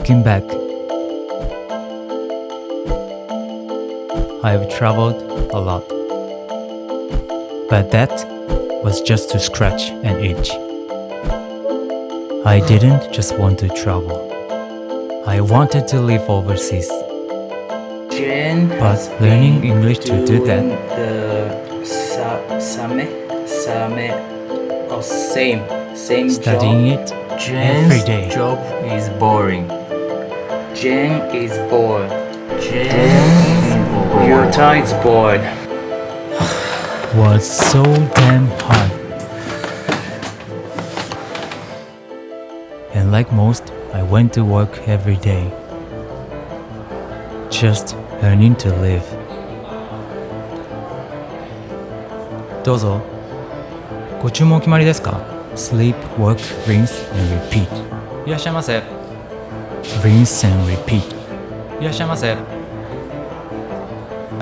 Looking back, I've traveled a lot, but that was just to scratch an itch. I didn't just want to travel. I wanted to live overseas. But learning English to do that, same studying job. it Jen's every day. job is boring. Jen is bored. Yuta is bored. Was so damn hard. And like most, I went to work every day. Just learning to live. どうぞ。ご注文お決まりですか？ Sleep, work, rinse and repeat. いらっしゃいませ。Rinse and repeat. いらっしゃいませ。あ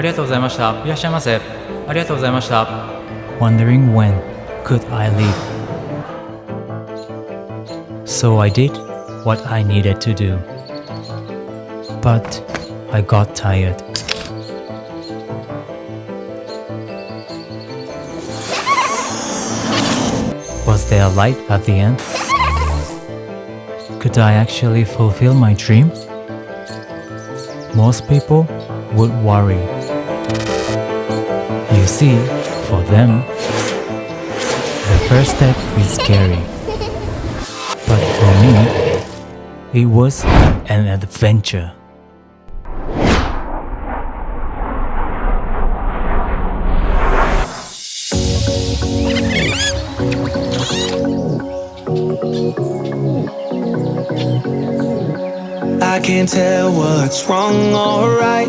りがとうございました。いらっしゃいませ。ありがとうございました。Wondering when could I leave? So I did what I needed to do. But I got tired. Was there a light at the end? Could I actually fulfill my dream? Most people would worry. You see, for them, the first step is scary. But for me, it was an adventure. I can't tell what's wrong or right.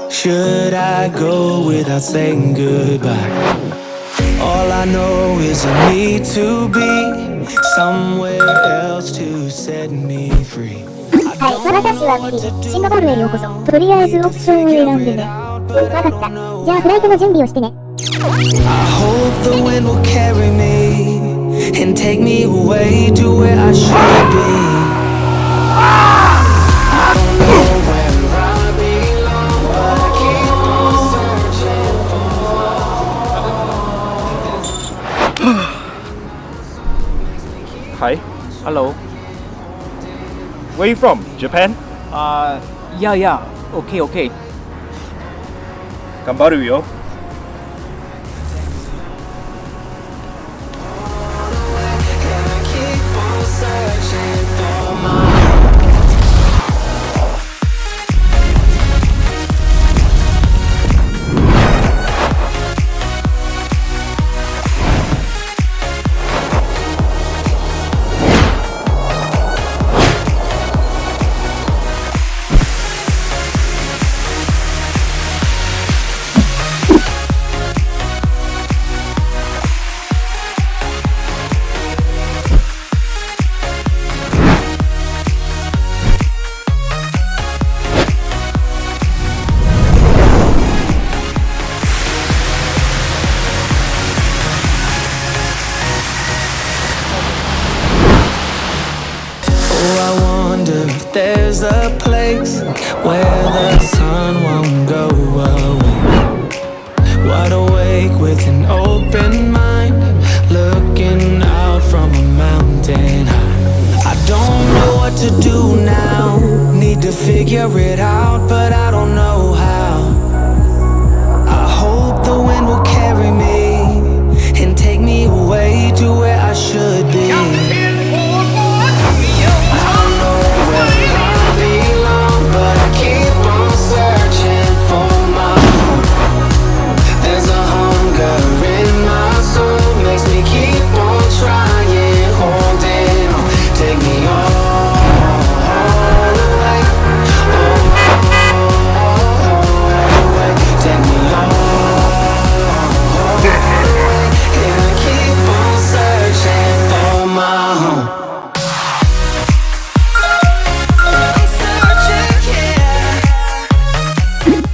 Should I go without saying goodbye? All I know is I need to be somewhere else to set me free. はい、私は無理です。シンガポールへようこそ。とりあえずオプションを選んでね。わかった。じゃあフライトの準備をしてね。I hope the wind will carry me and take me away to where I should be. I don't know where I belong, but I keep on searching for. Hi, hello. Where you from? Japan? Yeah. Okay. Gambaru-yo. There's a place where the sun won't go away. Wide awake with an open mind, looking out from a mountain high. I don't know what to do now, need to figure it out, but I don't know how. I hope the wind will carry me and take me away to where I should be.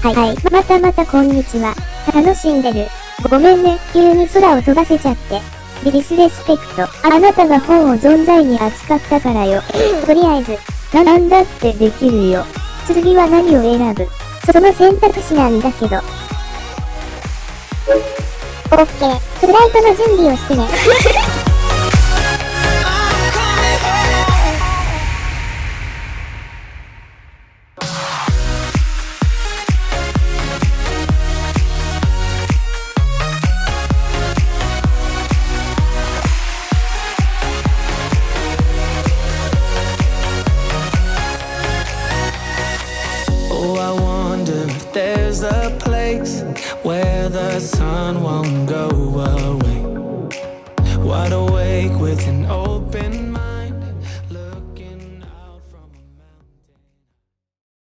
はい、またこんにちは。楽しんでる。ごめんね、急に空を飛ばせちゃって。ディスレスペクト。あなたが本を存在に扱ったからよ。とりあえず、なんだってできるよ。次は何を選ぶ？その選択肢なんだけど。オッケー。フライトの準備をしてね。Oh, I wonder if there's a place where the sun won't